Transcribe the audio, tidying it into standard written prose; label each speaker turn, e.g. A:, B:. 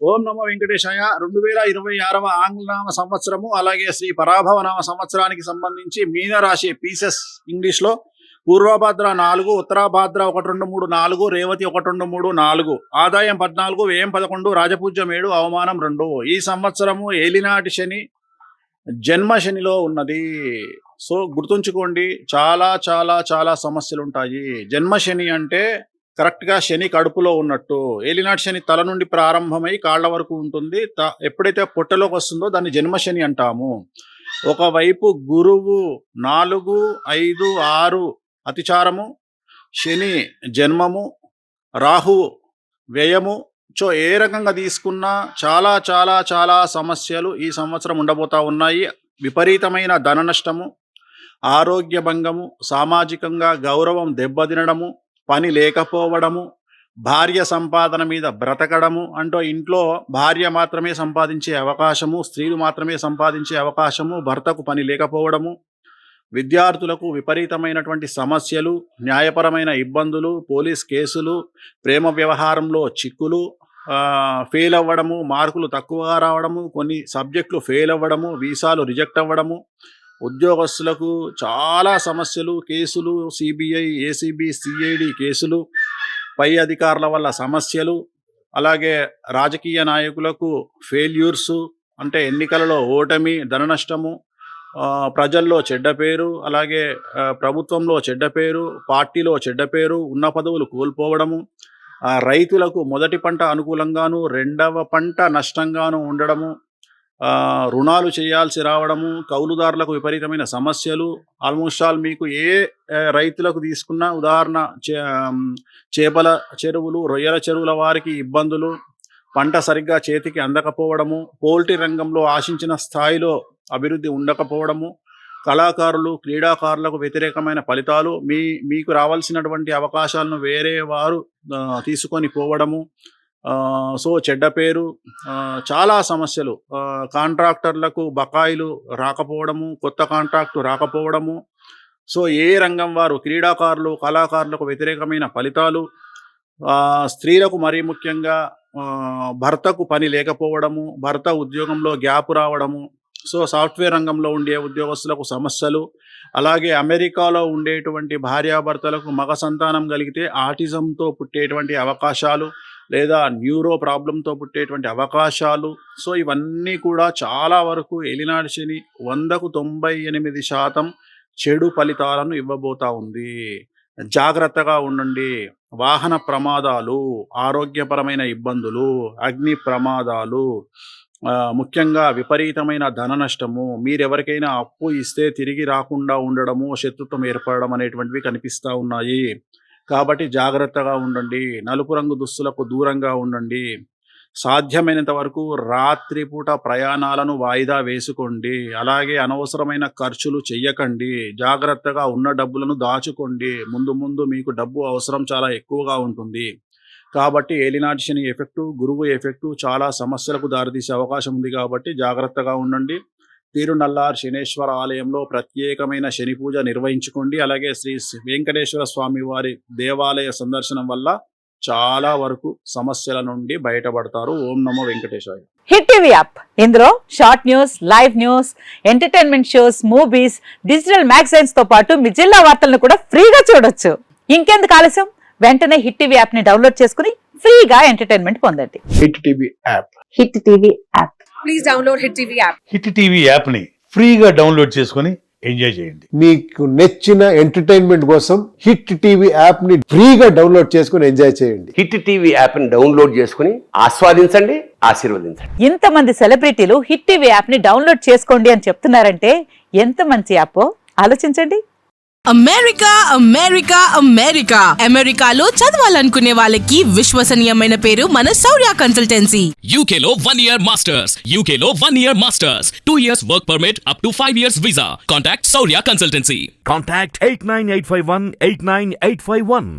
A: ఓం నమో వెంకటేశాయ. 2026వ ఆంగ్లనామ సంవత్సరము అలాగే శ్రీ పరాభవ నామ సంవత్సరానికి సంబంధించి మీనరాశి పీసెస్ ఇంగ్లీష్లో పూర్వభద్ర 4, ఉత్తరాభాద్ర 1, 2, 3, 4, రేవతి 1, 2, 3, 4, ఆదాయం 14, వ్యయం 11, రాజపూజ్యం 7, అవమానం 2. ఈ సంవత్సరము ఏలినాటి శని జన్మ శనిలో ఉన్నది. సో గుర్తుంచుకోండి, చాలా చాలా చాలా సమస్యలు ఉంటాయి. జన్మ శని అంటే కరెక్ట్గా శని కడుపులో ఉన్నట్టు. ఏలినాటి శని తల నుండి ప్రారంభమై కాళ్ళ వరకు ఉంటుంది. ఎప్పుడైతే పొట్టలోకి వస్తుందో దాన్ని జన్మ శని అంటాము. ఒకవైపు గురువు 4, 5, 6 అతిచారము, శని జన్మము, రాహు వ్యయము. సో ఏ రకంగా తీసుకున్నా చాలా చాలా చాలా సమస్యలు ఈ సంవత్సరం ఉండబోతా ఉన్నాయి. విపరీతమైన ధన నష్టము, ఆరోగ్య భంగము, సామాజికంగా గౌరవం దెబ్బతినడము, పని లేకపోవడము, భార్య సంపాదన మీద బ్రతకడము. అంటూ ఇంట్లో భార్య మాత్రమే సంపాదించే అవకాశము, స్త్రీలు మాత్రమే సంపాదించే అవకాశము, భర్తకు పని లేకపోవడము, విద్యార్థులకు విపరీతమైనటువంటి సమస్యలు, న్యాయపరమైన ఇబ్బందులు, పోలీస్ కేసులు, ప్రేమ వ్యవహారంలో చిక్కులు, ఫెయిల్ అవ్వడము, మార్కులు తక్కువగా రావడము, కొన్ని సబ్జెక్టులు ఫెయిల్ అవ్వడము, వీసాలు రిజెక్ట్ అవ్వడము, ఉద్యోగస్తులకు చాలా సమస్యలు, కేసులు, సిబిఐ, ఏసీబీ, సిఐడి కేసులు, పై అధికారుల వల్ల సమస్యలు, అలాగే రాజకీయ నాయకులకు ఫెయిల్యూర్సు అంటే ఎన్నికలలో ఓటమి, ధన నష్టము, ప్రజల్లో చెడ్డ పేరు, అలాగే ప్రభుత్వంలో చెడ్డ పేరు, పార్టీలో చెడ్డ పేరు, ఉన్న పదవులు కోల్పోవడము, రైతులకు మొదటి పంట అనుకూలంగాను రెండవ పంట నష్టంగాను ఉండడము, రుణాలు చేయాల్సి రావడము, కౌలుదారులకు విపరీతమైన సమస్యలు. ఆల్మోస్ట్ ఆల్ మీకు ఏ రైతులకు తీసుకున్న ఉదాహరణ చేపల చెరువులు, రొయ్యల చెరువుల వారికి ఇబ్బందులు, పంట సరిగ్గా చేతికి అందకపోవడము, పౌల్ట్రీ రంగంలో ఆశించిన స్థాయిలో అభివృద్ధి ఉండకపోవడము, కళాకారులు, క్రీడాకారులకు వ్యతిరేకమైన ఫలితాలు, మీకు రావాల్సినటువంటి అవకాశాలను వేరే వారు తీసుకొని పోవడము, సో చెడ్డ పేరు, చాలా సమస్యలు. కాంట్రాక్టర్లకు బకాయిలు రాకపోవడము, కొత్త కాంట్రాక్టు రాకపోవడము. సో ఏ రంగం వారు, క్రీడాకారులు, కళాకారులకు వ్యతిరేకమైన ఫలితాలు, స్త్రీలకు మరీ ముఖ్యంగా భర్తకు పని లేకపోవడము, భర్త ఉద్యోగంలో గ్యాప్ రావడము, సో సాఫ్ట్వేర్ రంగంలో ఉండే ఉద్యోగస్తులకు సమస్యలు, అలాగే అమెరికాలో ఉండేటువంటి భార్యాభర్తలకు మగ సంతానం కలిగితే ఆటిజంతో పుట్టేటువంటి అవకాశాలు, లేదా న్యూరో ప్రాబ్లంతో పుట్టేటువంటి అవకాశాలు. సో ఇవన్నీ కూడా చాలా వరకు ఏలినాటి శని 100కు 98% చెడు ఫలితాలను ఇవ్వబోతా ఉంది. జాగ్రత్తగా ఉండండి. వాహన ప్రమాదాలు, ఆరోగ్యపరమైన ఇబ్బందులు, అగ్ని ప్రమాదాలు, ముఖ్యంగా విపరీతమైన ధన నష్టము, మీరెవరికైనా అప్పు ఇస్తే తిరిగి రాకుండా ఉండడము, శత్రుత్వం ఏర్పడడం అనేటువంటివి కనిపిస్తూ ఉన్నాయి. కాబట్టి జాగ్రత్తగా ఉండండి. నలుపు రంగు దుస్తులకు దూరంగా ఉండండి. సాధ్యమైనంత వరకు రాత్రిపూట ప్రయాణాలను వాయిదా వేసుకోండి. అలాగే అనవసరమైన ఖర్చులు చెయ్యకండి. జాగ్రత్తగా ఉన్న డబ్బులను దాచుకోండి. ముందు ముందు మీకు డబ్బు అవసరం చాలా ఎక్కువగా ఉంటుంది. కాబట్టి ఏలినాటి శని ఎఫెక్టు, గురువు ఎఫెక్టు చాలా సమస్యలకు దారితీసే అవకాశం ఉంది. కాబట్టి జాగ్రత్తగా ఉండండి. తిరునల్లార్ శనేశ్వర ఆలయంలో ప్రత్యేకమైన శని పూజ నిర్వహించుకోండి. అలాగే శ్రీ వెంకటేశ్వర స్వామి వారి దేవాలయ సందర్శనం వల్ల చాలా వరకు సమస్యల నుండి బయటపడతారు. ఓం నమో వెంకటేశాయ.
B: హిట్ టీవీ యాప్, ఇందులో short news, live news, entertainment shows, movies, digital magazines తో పాటు మీ జిల్లా వార్తలను కూడా ఫ్రీగా చూడొచ్చు. ఇంకెందుకు ఆలస్యం, వెంటనే హిట్ టీవీ యాప్ ని డౌన్లోడ్ చేసుకుని ఫ్రీగా ఎంటర్టైన్మెంట్ పొందండి.
A: Hit TV app.
B: Hit TV app.
C: Please download hit TV app.
D: Hit TV app ని ఫ్రీగా డౌన్లోడ్ చేసుకుని ఎంజాయ్ చేయండి.
E: మీకు నచ్చిన ఎంటర్టైన్మెంట్ కోసం హిట్ టీవీ యాప్ ని ఫ్రీగా డౌన్లోడ్ చేసుకుని ఎంజాయ్ చేయండి.
F: హిట్ టీవీ యాప్ ని డౌన్లోడ్ చేసుకుని ఆస్వాదించండి, ఆశీర్వదించండి.
B: ఇంతమంది సెలబ్రిటీలు హిట్ టీవీ యాప్ ని డౌన్లోడ్ చేసుకోండి అని చెప్తున్నారంటే ఎంత మంచి యాప్ ఆలోచించండి.
C: అమెరికా అమెరికా అమెరికా అమెరికాలో చదవాలనుకునే వాళ్ళకి విశ్వసనీయమైన పేరు మన శౌర్య కన్సల్టెన్సీ.
G: UK లో 1 year masters, UK లో 1 year masters, 2 years work permit up to 5 years visa. Contact Saurya Consultancy.
H: Contact 89851 89851.